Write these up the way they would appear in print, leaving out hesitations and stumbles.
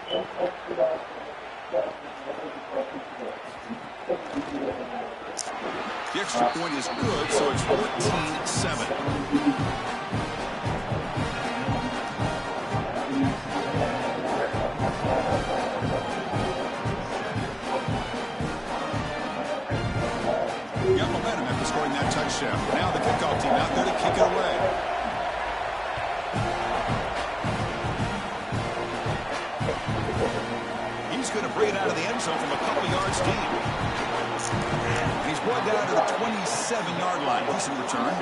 The extra point is good, so it's 14-7. Got momentum after scoring that touchdown. Now the kickoff team out there to kick it away. He's going to bring it out of the end zone from a couple yards deep. He's brought down to the 27-yard line. Decent return.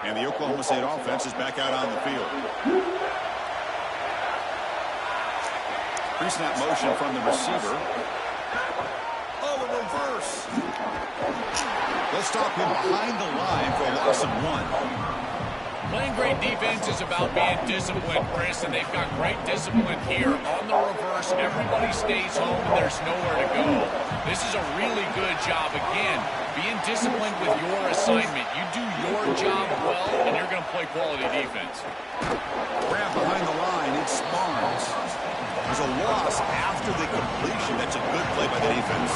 And the Oklahoma State offense is back out on the field. Pre-snap motion from the receiver. Oh, a reverse. They'll stop him behind the line for a loss of 1. Playing great defense is about being disciplined, Chris, and they've got great discipline here. On the reverse, everybody stays home and there's nowhere to go. This is a really good job. Again, being disciplined with your assignment. You do your job well, and you're going to play quality defense. Grab behind the line. It's Barnes. There's a loss after the completion. That's a good play by the defense.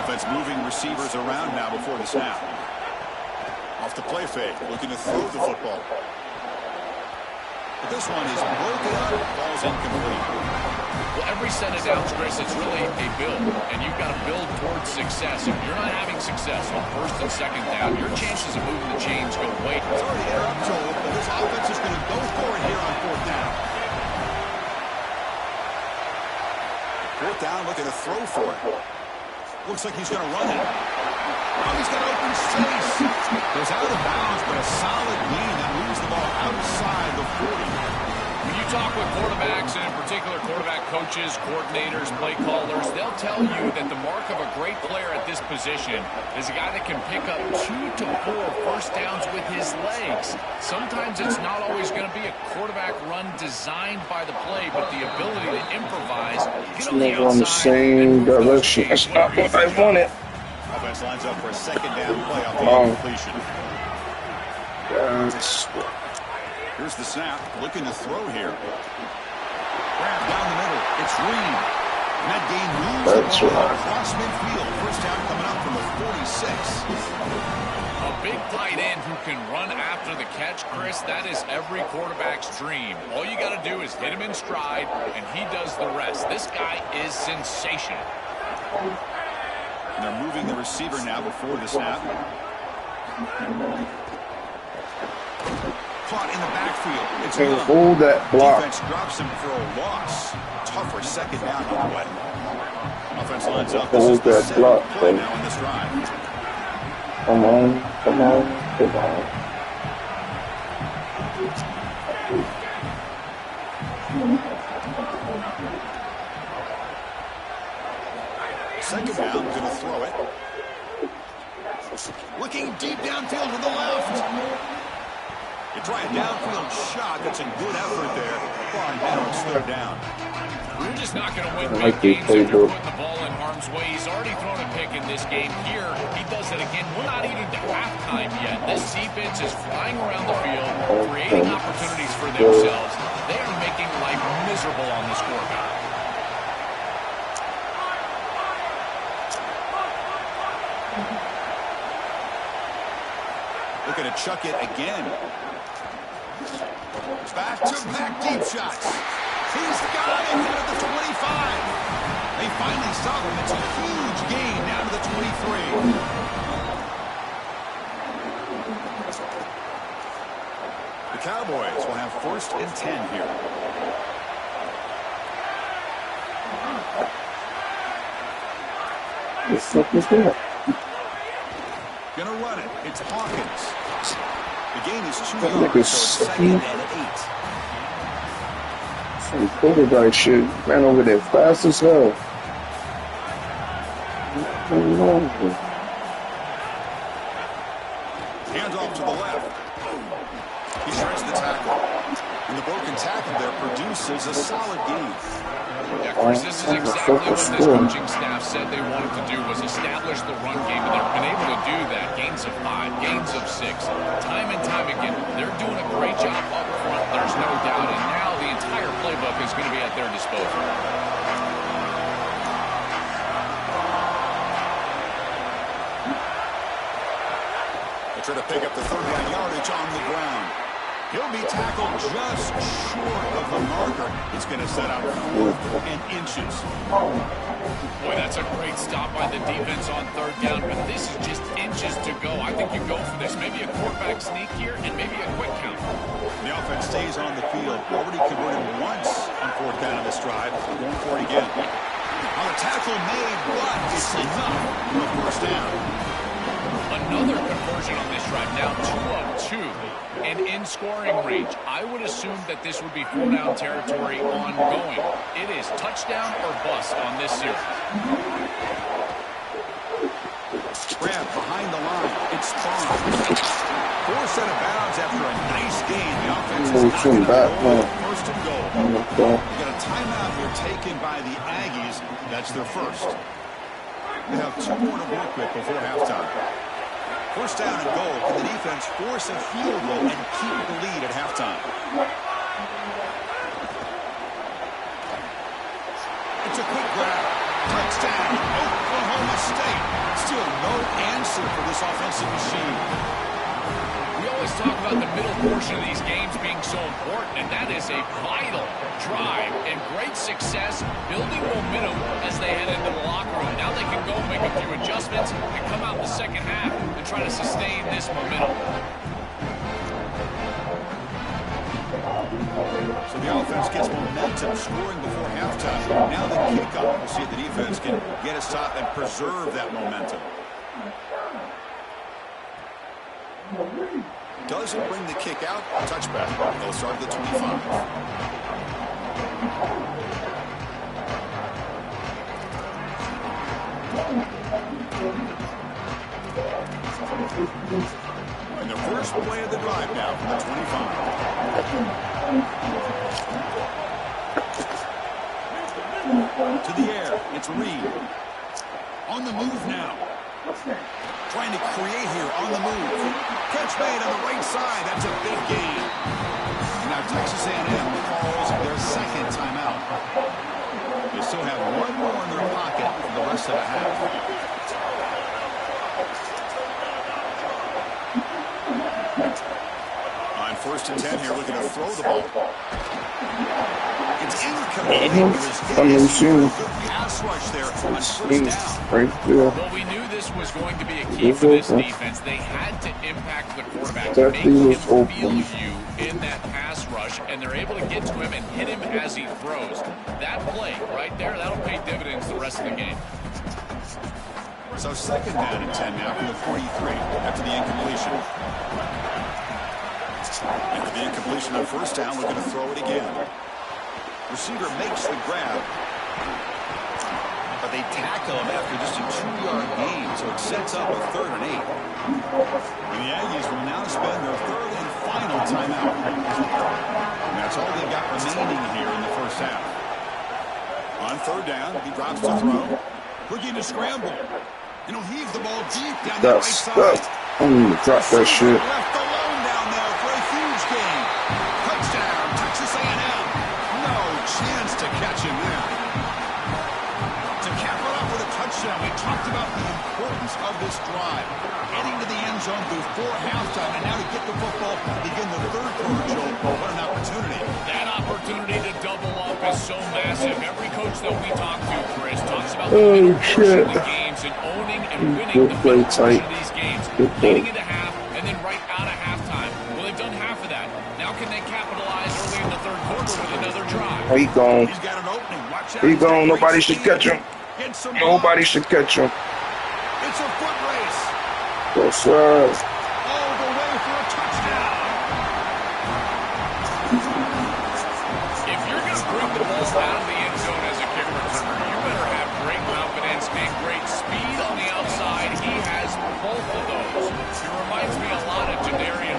Offense moving receivers around now before the snap. Off the play fake, looking to throw the football. But this one is broken up, falls incomplete. Well, every set of downs, Chris, it's really a build, and you've got to build towards success. If you're not having success on first and second down, your chances of moving the chains go way down. It's already interrupted, Joel, but this offense is going to go for it here on fourth down. Fourth down, looking to throw for it. Looks like he's going to run it. Oh, he's got open space. Goes out of bounds, but a solid gain that moves the ball outside the 40. When you talk with quarterbacks, and in particular quarterback coaches, coordinators, play callers, they'll tell you that the mark of a great player at this position is a guy that can pick up 2 to 4 first downs with his legs. Sometimes it's not always going to be a quarterback run designed by the play, but the ability to improvise, get on the outside, the same direction. That's not what I wanted. Offense lines up for a second down play off the completion. Yes. Here's the snap, looking to throw here. Grab down the middle. It's Reed. And that gain moves the ball across midfield. First down coming up from the 46. A big tight end who can run after the catch, Chris, that is every quarterback's dream. All you got to do is hit him in stride, and he does the rest. This guy is sensational. And they're moving the receiver now before the snap. Caught in the backfield. It's hold that block. Defense drops him for a loss. Tougher second down on the way. Offense lines up. Hold that block, play now on this drive. Come on, come on, come on. Second down, going to throw it. Looking deep downfield to the left. You try a downfield shot. That's a good effort there. Far now it's third down. You're just not going to win big games if you're putting the ball in harm's way. He's already thrown a pick in this game. Here, he does it again. We're not even to halftime yet. This defense is flying around the field, creating opportunities for themselves. They are making life miserable on this scorecard. Looking to chuck it again. Back-to-back deep shots. He's got it out of the 25. They finally stop him. It's a huge gain down to the 23. The Cowboys will have first and 10 here. What the fuck is that? Gonna run it. It's Hawkins. The gain is 2 yards, so it's second and 8. Some quarterback shit ran over there fast as hell. Hands off to the left. He shreds the tackle. And the broken tackle there produces a solid gain. Yeah, Chris, this is exactly what this coaching staff said they wanted to do, was establish the run game, and they've been able to do that. Gains of 5, gains of 6, time and time again. They're doing a great job up front, there's no doubt, and now the entire playbook is going to be at their disposal. They try to pick up the third down yardage on the ground. He'll be tackled just short of the marker. It's going to set out 4th and inches. Boy, that's a great stop by the defense on third down, but this is just inches to go. I think you go for this. Maybe a quarterback sneak here and maybe a quick count. The offense stays on the field. Already converted once on 4th down on this drive. Going for it again. On a tackle made, but it's enough for a first down. Another conversion on this drive. Now 2 of 2. And in scoring range, I would assume that this would be 4-down territory ongoing. It is touchdown or bust on this series. Grab behind the line. It's Spawn. Forced out of bounds after a nice gain. The offense is knocking up the goal. First and goal. We got a timeout here taken by the Aggies. That's their first. They have 2 more to work with before halftime. First down and goal. Can the defense force a field goal and keep the lead at halftime? It's a quick grab. Touchdown, Oklahoma State. Still no answer for this offensive machine. We always talk about the middle portion of these games being so important, and that is a vital drive and great success, building momentum as they head into the locker room. Now they can go make a few adjustments and come out in the second half and try to sustain this momentum. So the offense gets momentum, scoring before halftime. Now the kickoff. We'll see if the defense can get a stop and preserve that momentum. Doesn't bring the kick out. Touchback. They'll start at the 25. And the first play of the drive now from the 25. To the air. It's Reed. On the move now. Trying to create here on the move. Catch made on the right side. That's a big gain. And now Texas A&M calls their second timeout. They still have 1 more in their pocket for the rest of the half. On 1st and 10 here, looking to throw the ball. It's incomplete. Pass rush there on first down. Right there. Well, we knew this was going to be a key for this defense. They had to impact the quarterback, make him feel you in that pass rush, and they're able to get to him and hit him as he throws. That play right there, that'll pay dividends the rest of the game. So 2nd down and 10 now from the 43 after the incompletion. After the incompletion on first down, we're going to throw it again. Receiver makes the grab, but they tackle him after just a 2-yard gain, so it sets up a 3rd and 8. And the Aggies will now spend their 3rd and final timeout. And that's all they've got remaining here in the first half. On 3rd down, he drops to throw. Looking to scramble. And he'll heave the ball deep down the right side. I'm going to drop that shit. Left alone down there for a huge gain. Touchdown, Texas A&M. No chance to catch him there. To cap it off with a touchdown, we talked about the importance of this drive. Heading to the end zone before halftime, and now to get the football, begin the 3rd quarter, Joe. What an opportunity. That opportunity to double up is so massive. Every coach that we talk to, Chris, talks about the middle portion of the games and owning and winning the middle portion of these games, leading into half and then right out of halftime. Well, they've done half of that. Now can they capitalize early in the 3rd quarter with another drive? He gone. He's got an opening. Watch out. He gone. Nobody should catch him. Nobody should catch him. It's a foot race. Yes, sir. All the way for a touchdown. If you're going to bring the ball out of the end zone as a kick returner, you better have great confidence and great speed on the outside. He has both of those. He reminds me a lot of Jadarian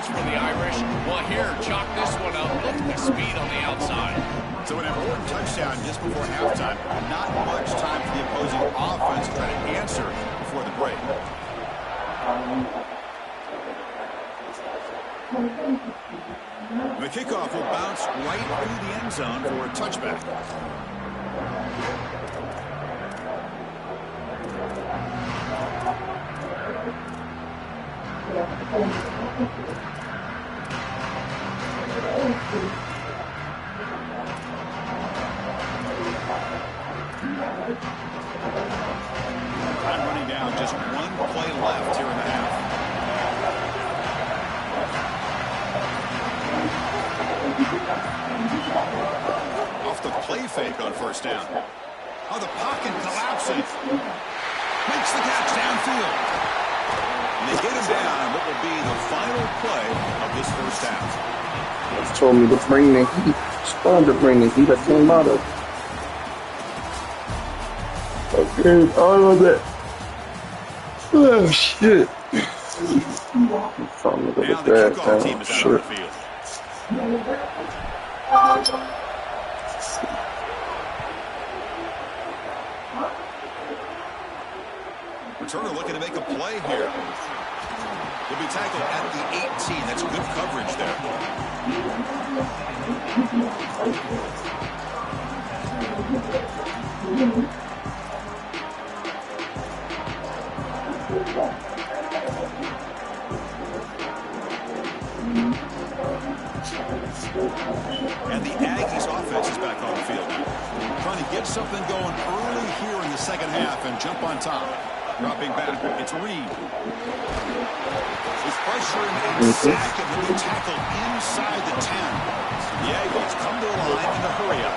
for the Irish. Well, here, chalk this one up. Look at the speed on the outside. So an important touchdown just before halftime. Not much time for the opposing offense to try to answer before the break. The kickoff will bounce right through the end zone for a touchback. Time running down, just one play left here in the half. Off the play fake on first down. Oh, the pocket collapses. Makes the catch downfield. And they get him down on what will be the final play of this first half. Just told me to bring the heat. Started to bring the heat. I came out of. Okay, all of it. Oh, shit. Now the kickoff team is out on the field. Returner looking to make a play here. He'll be tackled at the 18. That's good coverage there. And the Aggies offense is back on the field now. Trying to get something going early here in the second half and jump on top. Dropping back, it's Reed. With pressure and sack, and he'll be tackled inside the 10. The Aggies come to the line in a hurry up.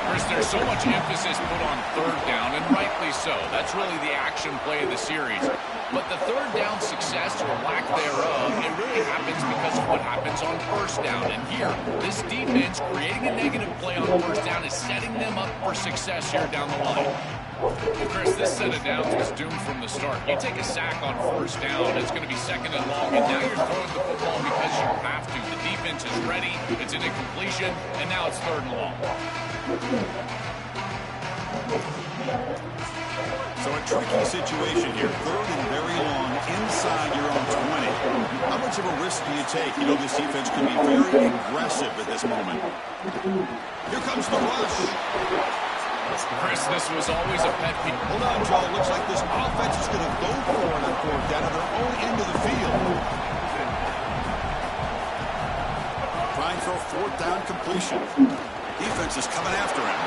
Chris, there's so much emphasis put on third down, and rightly so. That's really the action play of the series. But the third down success, or lack thereof, it really happens because of what happens on first down. And here, this defense creating a negative play on first down is setting them up for success here down the line. Well, Chris, this set of downs was doomed from the start. You take a sack on first down, it's going to be second and long, and now you're throwing the football because you have to. The defense is ready, it's an incompletion, and now it's third and long. So a tricky situation here. Third and very long inside your own 20. How much of a risk do you take? You know, this defense can be very aggressive at this moment. Here comes the rush. Chris, this was always a pet peeve. Hold on, Joe. Looks like this offense is going to go for it on fourth down at their own end of the field. Trying for a fourth down completion. Defense is coming after him.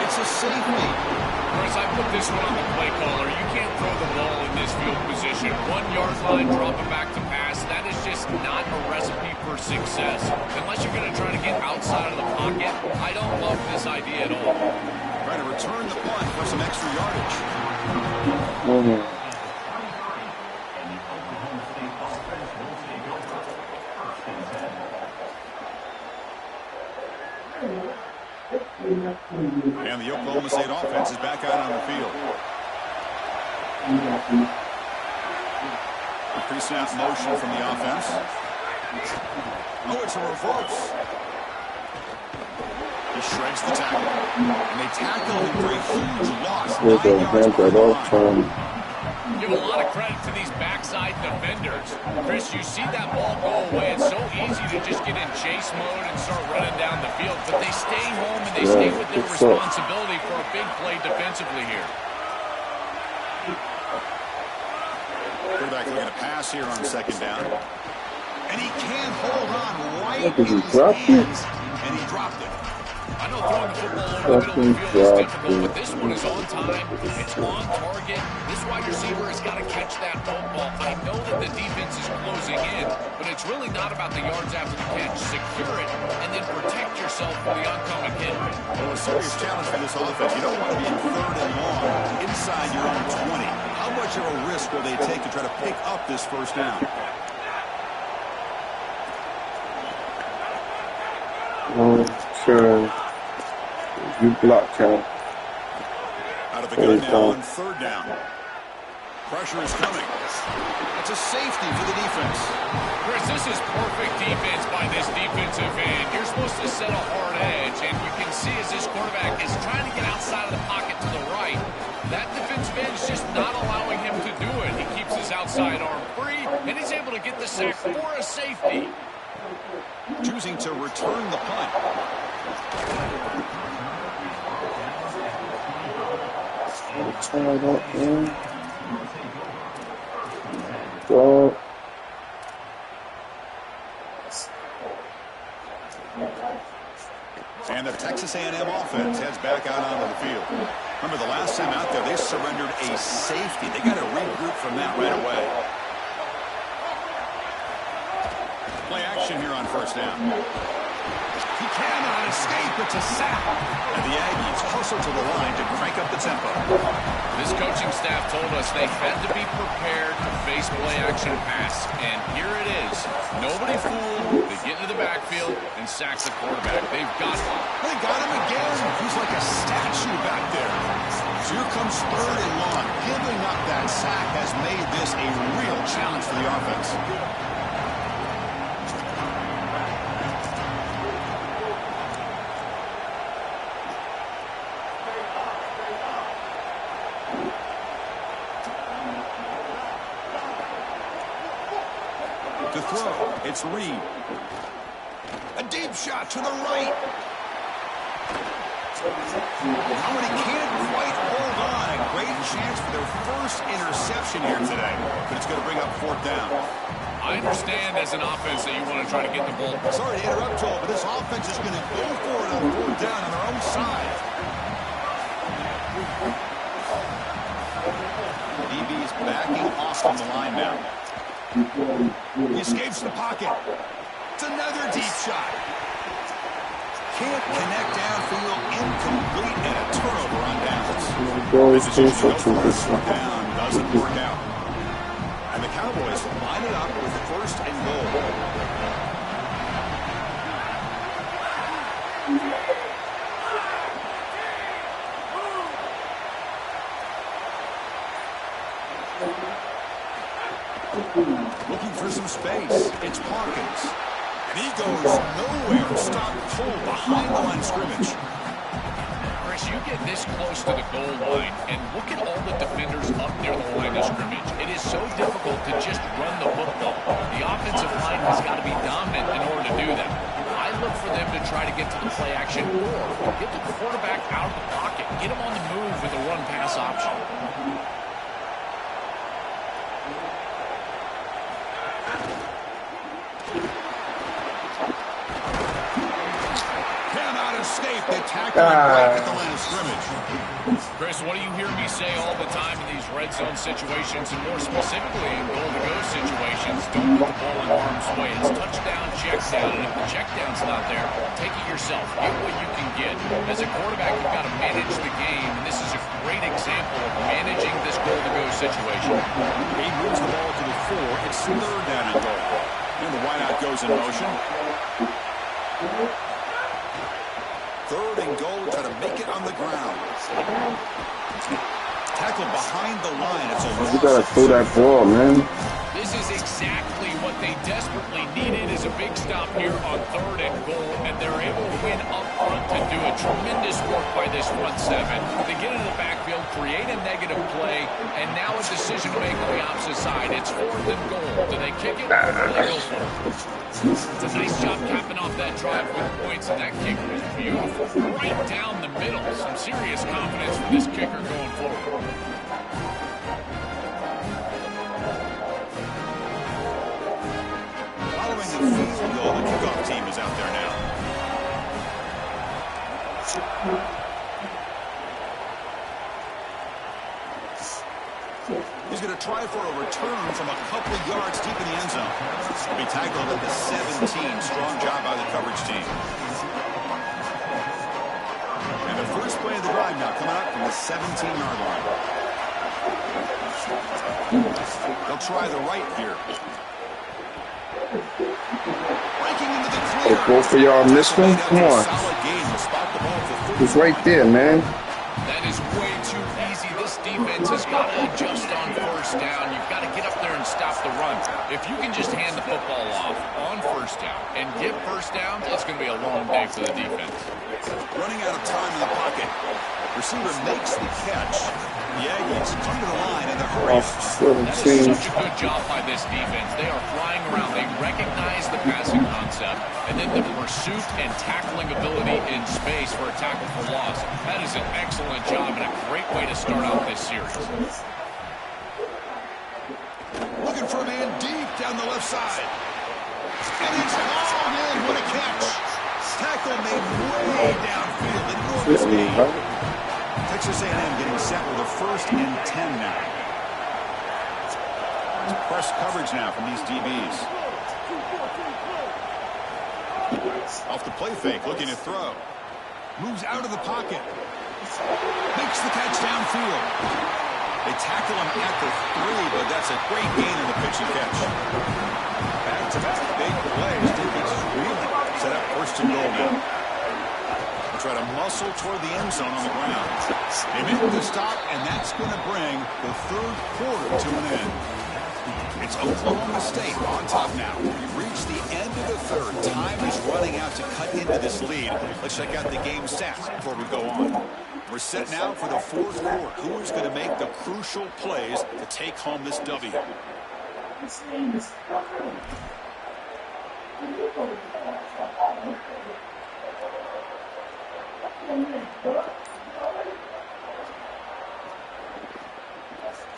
It's a safety. Chris, I put this one on the play caller. You can't throw the ball in this field position. 1 yard line, drop it back to pass. That is just not a recipe for success. Unless you're going to try to get outside of the pocket, I don't love this idea at all. Trying to return the punt for some extra yardage. And the Oklahoma State offense is back out on the field. A pre-snap motion from the offense. Oh, it's a reverse. He shreds the tackle. And they tackle him for a huge loss. 9 yards per line. Give a lot of credit to these backside defenders. Chris, you see that ball go away. It's so easy to just get in chase mode and start running down the field. But they stay home and they stay with their responsibility for a big play defensively here. Quarterback looking to pass here on second down. And he can't hold on right in his hands. And he dropped it. I know throwing the football over the middle of the field is difficult, but this one is on time. It's on target. This wide receiver has got to catch that football. I know that the defense is closing in, but it's really not about the yards after the catch. Secure it, and then protect yourself for the oncoming hit. Well, a serious challenge for this offense. You don't want to be in third and long inside your own 20. How much of a risk will they take to try to pick up this first down? Sure. You block count. Out of the gun now on third down. Pressure is coming. It's a safety for the defense. Chris, this is perfect defense by this defensive end. You're supposed to set a hard edge, and you can see as this quarterback is trying to get outside of the pocket to the right, that defensive end is just not allowing him to do it. He keeps his outside arm free, and he's able to get the sack for a safety. Choosing to return the punt. Try that in. Go. And the Texas A&M offense heads back out onto the field. Remember, the last time out there, they surrendered a safety. They got to regroup from that right away. Play action here on first down. He cannot escape. It's a sack. And the Aggies hustle to the line to crank up the tempo. This coaching staff told us they had to be prepared to face play-action pass, and here it is. Nobody fooled. They get into the backfield and sack the quarterback. They've got him. They got him again. He's like a statue back there. So here comes third and long. Giving up that sack has made this a real challenge for the offense. To throw, it's Reed. A deep shot to the right. Oh, and he can't quite hold on. A great chance for their first interception here today. But it's going to bring up fourth down. I understand as an offense that you want to try to get the ball. Sorry to interrupt, Joel, but this offense is going to go for it on fourth down on their own side. DB's backing off from the line now. He escapes the pocket. It's another deep shot. Can't connect downfield, incomplete, and a turnover on downs. Down doesn't work out. And the Cowboys line it up with first and goal. Looking for some space. It's Parkins. And he goes nowhere. Stop cold behind the line of scrimmage. Chris, you get this close to the goal line, and look at all the defenders up near the line of scrimmage. It is so difficult to just run the football. The offensive line has got to be dominant in order to do that. I look for them to try to get to the play action or get the quarterback out of the pocket. Get him on the move with a run-pass option. They tackle him right at the line of scrimmage. Chris, what do you hear me say all the time in these red zone situations, and more specifically in goal-to-go situations? Don't put the ball in harm's way. It's touchdown, check down, and if the check down's not there, take it yourself. Get what you can get. As a quarterback, you've got to manage the game, and this is a great example of managing this goal-to-go situation. He moves the ball to the 4. It's third down and goal. And the wideout goes in motion. Third and goal, try to make it on the ground. Tackled behind the line. It's a loss. You gotta throw that ball, man. This is exactly what they desperately needed, is a big stop here on third and goal, and they're able to win up front to do a tremendous work by this front seven. They get into the backfield, create a negative play, and now a decision to make on the opposite side. It's fourth and goal. Do they kick it or do they go for it? It's a nice job capping off that drive with points, and that kick was beautiful. Right down the middle. Some serious confidence for this kicker going forward. Following the field goal, the kickoff team is out there now. He's going to try for a return from a couple of yards deep in the end zone. He'll be tackled at the 17. Strong job by the coverage team. And the first play of the drive now coming up from the 17-yard line. They'll try the right here. Breaking into the clear. Hey, both of y'all missed one? Come on. Solid gain. Will spot the ball for It's right there, man. That is way too easy. This defense defense has got to adjust on first down. You've got to get up there and stop the run. If you can just hand the football off on first down and get first downs, it's going to be a long day for the defense. Running out of time in the pocket. Receiver makes the catch. The Aggies come to the line in a hurry. That is such a good job by this defense. They are flying around. They recognize the passing concept, and then the pursuit and tackling ability in space for a tackle for loss. That is an excellent job and a great way to start out this series. Looking for a man deep down the left side. And he's hauled in. What a catch. Tackle made way downfield. Enormous gain. Texas A&M getting set with a 1st and 10 now. Press coverage now from these DBs. Off the play fake, looking to throw. Moves out of the pocket. Makes the catch downfield. They tackle him at the 3, but that's a great gain in the pitch and catch. Back-to-back big plays. Defense is really set up 1st and goal now. Try to muscle toward the end zone on the ground. They make the stop, and that's going to bring the 3rd quarter to an end. It's Oklahoma State on top now. We've reached the end of the 3rd. Time is running out to cut into this lead. Let's check out the game stats before we go on. We're set now for the 4th quarter. Who is going to make the crucial plays to take home this W?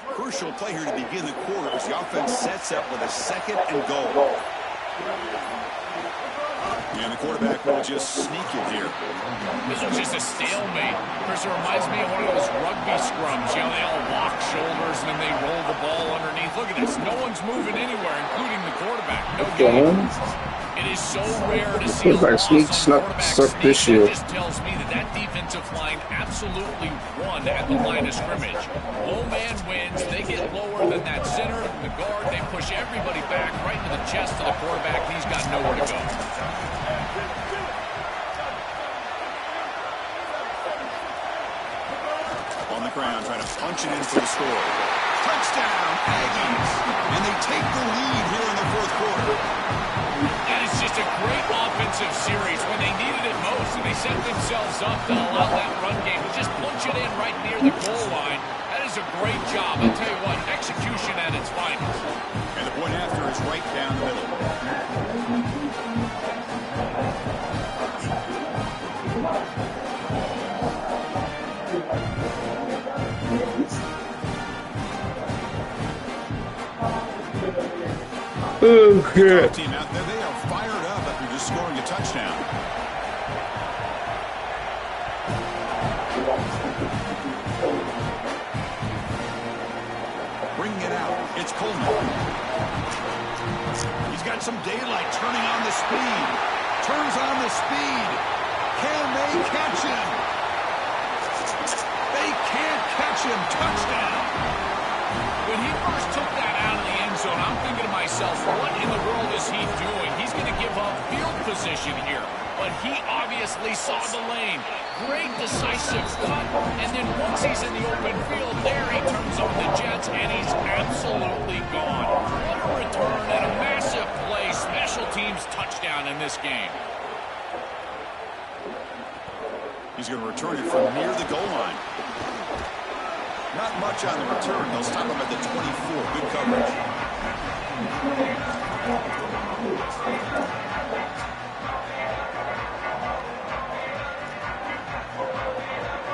Crucial play here to begin the quarter as the offense sets up with a 2nd and goal. And the quarterback will just sneak it here. This was just a stalemate. Chris, it reminds me of one of those rugby scrums. You know, they all lock shoulders and then they roll the ball underneath. Look at this. No one's moving anywhere, including the quarterback. No game. It is so rare to see a loss on quarterback sneak. That just tells me that defensive line absolutely won at the line of scrimmage. Low man wins. They get lower than that center, the guard. They push everybody back right into the chest of the quarterback. He's got nowhere to go. On the ground, trying to punch it in for the score. Touchdown, Aggies. And they take the lead here in the 4th quarter. That is just a great offensive series when they needed it most, and they set themselves up to allow that run game to just punch it in right near the goal line. That is a great job. I'll tell you what, execution at its finest. And the point after is right down the middle. Okay. Team out there, they are fired up after just scoring a touchdown. Bringing it out, it's Coleman. He's got some daylight, turning on the speed. Turns on the speed. Can they catch him? They can't catch him. Touchdown. When he first took that out of the end zone, I'm thinking to myself, what in the world is he doing? He's going to give up field position here. But he obviously saw the lane. Great decisive cut. And then once he's in the open field there, he turns on the jets, and he's absolutely gone. What a return and a massive play. Special teams touchdown in this game. He's going to return it from near the goal line. Not much on the return. They'll stop him at the 24. Good coverage.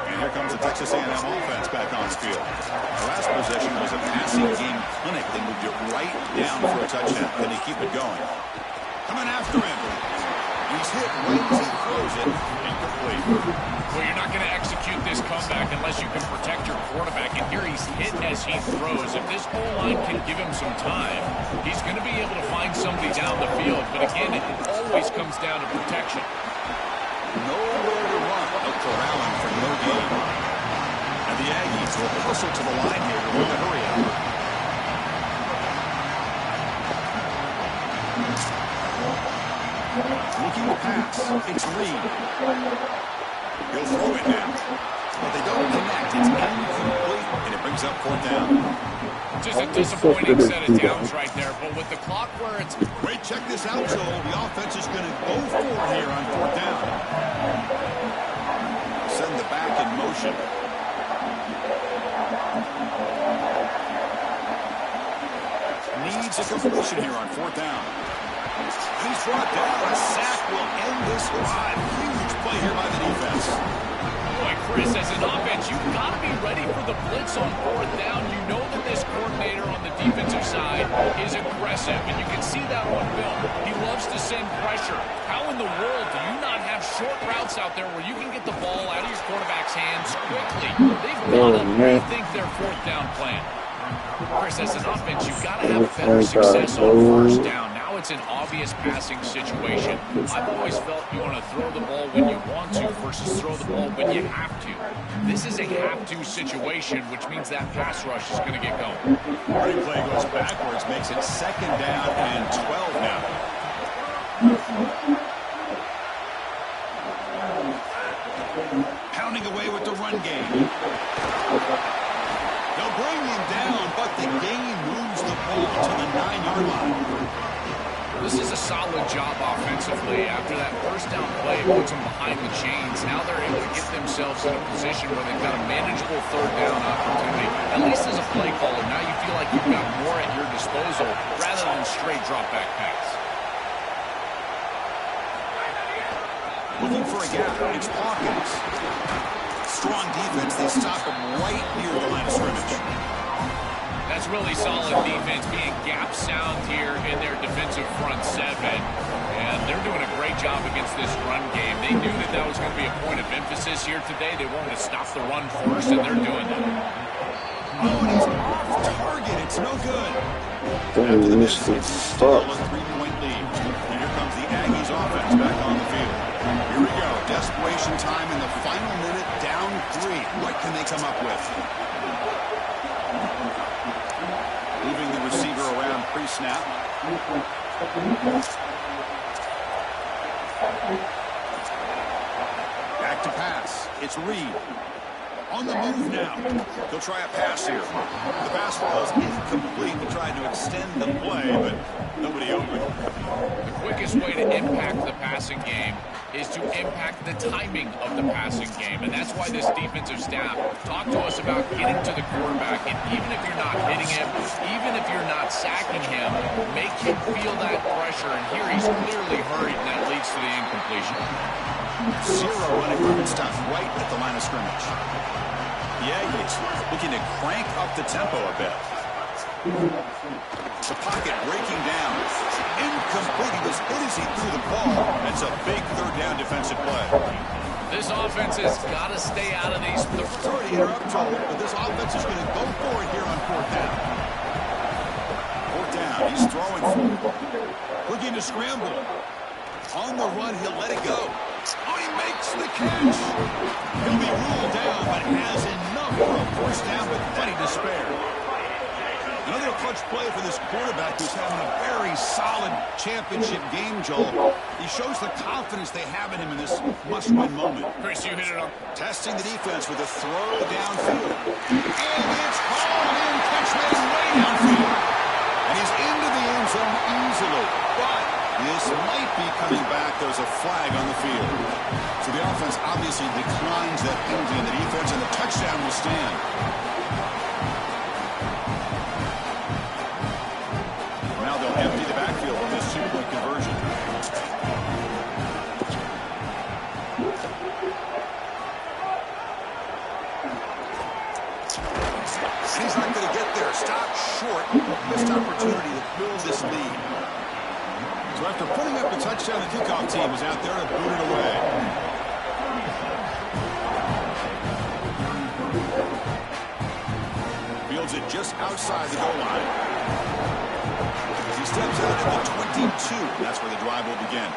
And here comes the Texas A&M offense back on the field. The last possession was a passing game clinic. They moved it right down for a touchdown. Can they keep it going? Coming after him. He's hit right as he throws it. Incomplete. Well, you're not going to execute this comeback unless you can protect your quarterback. And here he's hit as he throws. If this goal line can give him some time, he's going to be able to find somebody down the field. But again, it always comes down to protection. Nowhere to run. No corralling for no gain. And the Aggies will hustle to the line here with a hurry up. Looking to pass. It's Reed. He'll throw it now. But they don't connect. It's incomplete, and it Brings up 4th down. Just a disappointing set of downs right there, but with the clock where it's... Wait, check this out, Joel. The offense is going to go for it here on 4th down. Send the back in motion. Needs a completion here on 4th down. He's brought down. A sack will end this drive. Huge play here by the defense. Boy, Chris, as an offense, you've got to be ready for the blitz on 4th down. You know that this coordinator on the defensive side is aggressive, and you can see that on film. He loves to send pressure. How in the world do you not have short routes out there where you can get the ball out of your quarterback's hands quickly? They've got to rethink their 4th down plan. Chris, as an offense, you've got to have better success on 1st down. Now it's an obvious passing situation. I've always felt you want to throw the ball when you want to versus throw the ball when you have to. This is a have-to situation, which means that pass rush is going to get going. Running play goes backwards, makes it 2nd down and 12 now. Pounding away with the run game. They'll bring him down, but the game moves the ball to the 9-yard line. This is a solid job offensively. After that 1st down play puts them behind the chains, now they're able to get themselves in a position where they've got a manageable 3rd down opportunity. At least as a play caller, now you feel like you've got more at your disposal rather than straight drop-back pass. Looking for a gap. It's Hawkins. Strong defense. They stop him right near the line of scrimmage. That's really solid defense, being gap sound here in their defensive front 7. And they're doing a great job against this run game. They knew that that was going to be a point of emphasis here today. They wanted to stop the run first, and they're doing that. Oh, and he's off target. It's no good. After the miss, it's still a 3-point lead. And here comes the Aggies offense back on the field. Here we go. Desperation time in the final minute, down 3. What can they come up with? Moving the receiver around pre-snap. Back to pass. It's Reed. On the move now. He'll try a pass here. The pass falls incomplete. He tried to extend the play, but nobody open. The quickest way to impact the passing game is to impact the timing of the passing game. And that's why this defensive staff talked to us about getting to the quarterback. And even if you're not hitting him, even if you're not sacking him, make him feel that pressure. And here he's clearly hurried, and that leads to the incompletion. 0 running room and stopped right at the line of scrimmage. Yeah, he's looking to crank up the tempo a bit. The pocket breaking down. Incomplete. He was hit as he threw the ball. That's a big 3rd down defensive play. This offense has got to stay out of these. Sorry to interrupt, Joel, but this offense is going to go for it here on 4th down. 4th down. He's throwing for it. Looking to scramble. On the run, he'll let it go. Oh, he makes the catch. He'll be ruled down, but has enough for a 1st down with plenty to spare. Another clutch play for this quarterback who's having a very solid championship game, Joel. He shows the confidence they have in him in this must-win moment. Chris, you hit it up. Testing the defense with a throw downfield. And it's hauled in, catch made way downfield. And he's into the end zone easily. But this might be coming back. There's a flag on the field. So the offense obviously declines that penalty in the defense, and the touchdown will stand. Now they'll empty the backfield with this 2-point conversion. He's not going to get there. Stop short. Missed opportunity to build this lead. So after putting up a touchdown, the kickoff team is out there to boot it away. Fields it just outside the goal line. He steps out at the 22. That's where the drive will begin.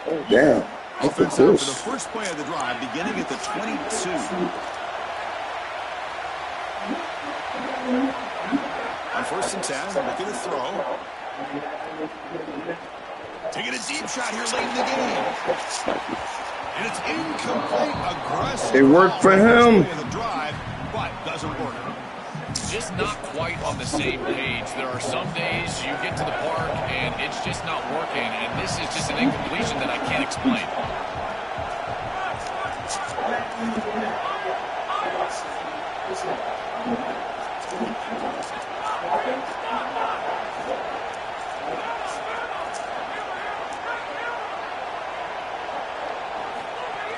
Oh, damn. Offense out for the first play of the drive, beginning at the 22. On 1st and 10, looking to throw. Taking a deep shot here late in the game. And it's incomplete, aggressive. It worked for him. The drive, but doesn't work. Just not quite on the same page. There are some days you get to the park and it's just not working, and this is just an incompletion that I can't explain.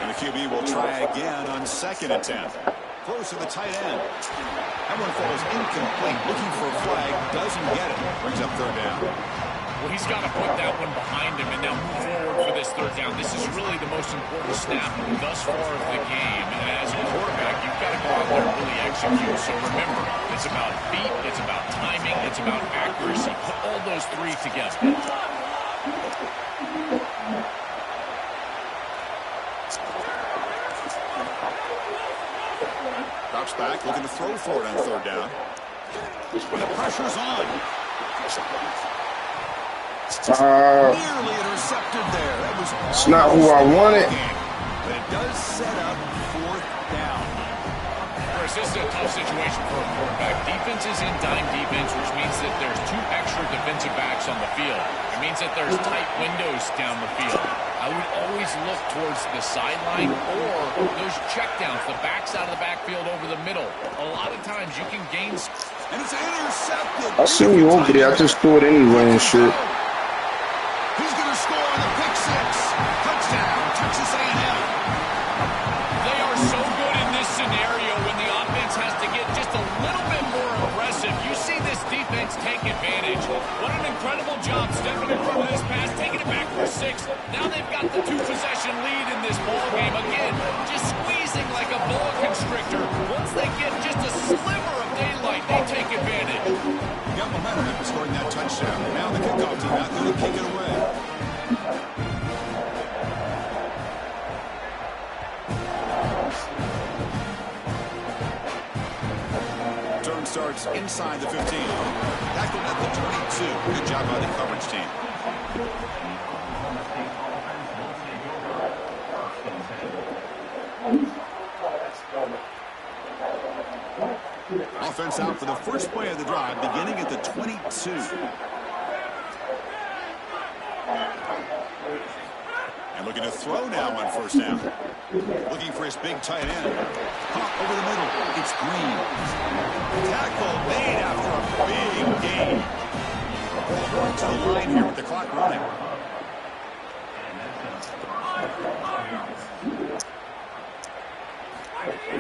And the QB will try again on second attempt. Close to the tight end. That one falls incomplete. Looking for a flag. Doesn't get it. Brings up third down. Well, he's got to put that one behind him and now move forward for this third down. This is really the most important snap thus far of the game. And as a quarterback, you've got to go out there and really execute. So remember, it's about feet, it's about timing, it's about accuracy. Put all those three together. Drops back, looking to throw for it on third down. When the pressure's on. Nearly intercepted there. That was it's not who I wanted. But it does set up fourth down. Chris, this is a tough situation for a quarterback. Defense is in dime defense, which means that there's two extra defensive backs on the field. It means that there's tight windows down the field. I would always look towards the sideline or those checkdowns, the backs out of the backfield over the middle. A lot of times you can gain. And it's intercepted. I seen you over there. I just threw it anyway and shit. He's going to score on the pick six. Touchdown, Texas A&M. They are so good in this scenario when the offense has to get just a little bit more aggressive. You see this defense take advantage. What an incredible job stepping in front of this pass, taking it back for 6. Now they've got the 2-possession lead in this ball game. Again, just squeezing like a boa constrictor. Once they get just a sliver of daylight, they take advantage. You got momentum after scoring that touchdown. Now the kickoff team out there to kick it away. Turn starts inside the 15. Tackled at the 22. Good job by the coverage team. Offense out for the first play of the drive, beginning at the 22. And looking to throw now on first down. Looking for his big tight end. Pop over the middle. It's Green. Tackle made after a big gain. Going to the line here with the clock running.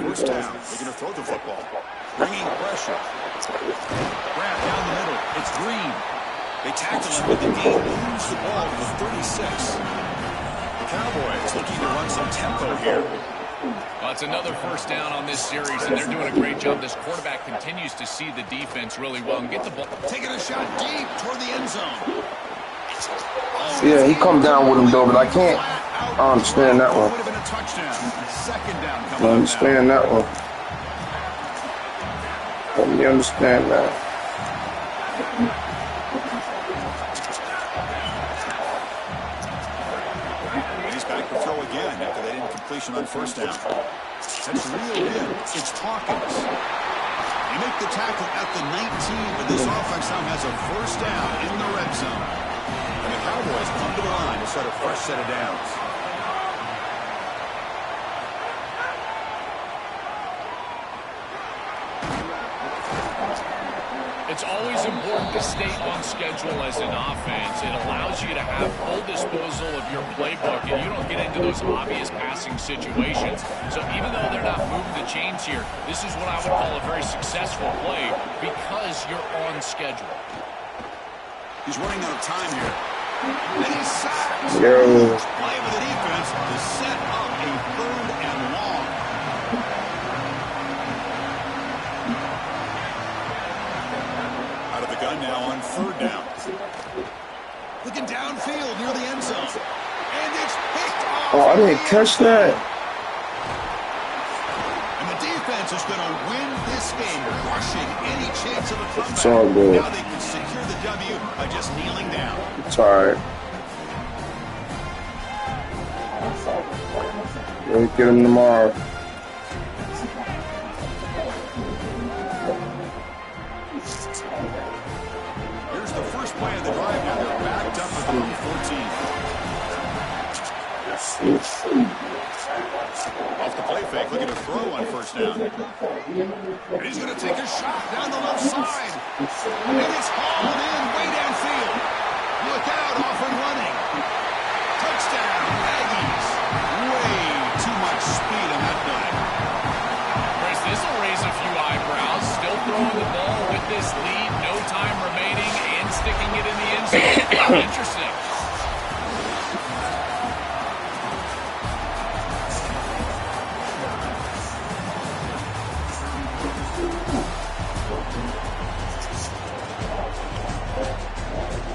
First down, looking to throw the football. Bringing pressure. Grab down the middle. It's Green. They tackle him with the gain. Lose the ball to the 36. The Cowboys looking to run some tempo here. Well, it's another first down on this series, and they're doing a great job. This quarterback continues to see the defense really well and get the ball. Taking a shot deep toward the end zone. Yeah, he come down with him though, but I can't understand that one. Would have been a touchdown. Second down coming I understand that one. Let me understand that. And he's back to throw again after that incompletion on first down. That's reeled in. It's Hawkins. They make the tackle at the 19, but this offense now has a first down in the red zone. And the Cowboys come to the line to start a fresh set of downs. It's always important to stay on schedule as an offense. It allows you to have full disposal of your playbook, and you don't get into those obvious passing situations. So even though they're not moving the chains here, this is what I would call a very successful play because you're on schedule. He's running out of time here. And he's sacked. Yo. Play with the defense to set up a third and long. Out of the gun now on third down. Looking downfield near the end zone. And it's picked off. Oh, I didn't catch that. And the defense is going to win this game, crushing any chance of a comeback. It's all good. Now they can secure the W by just kneeling down. It's all right. We'll get him tomorrow. Here's the first play of the drive now. They're backed up at the 14. Off the play fake, looking to throw on first down. And he's going to take a shot down the left side. And it's hauled in way downfield. Look out, off and running. Touchdown, Aggies.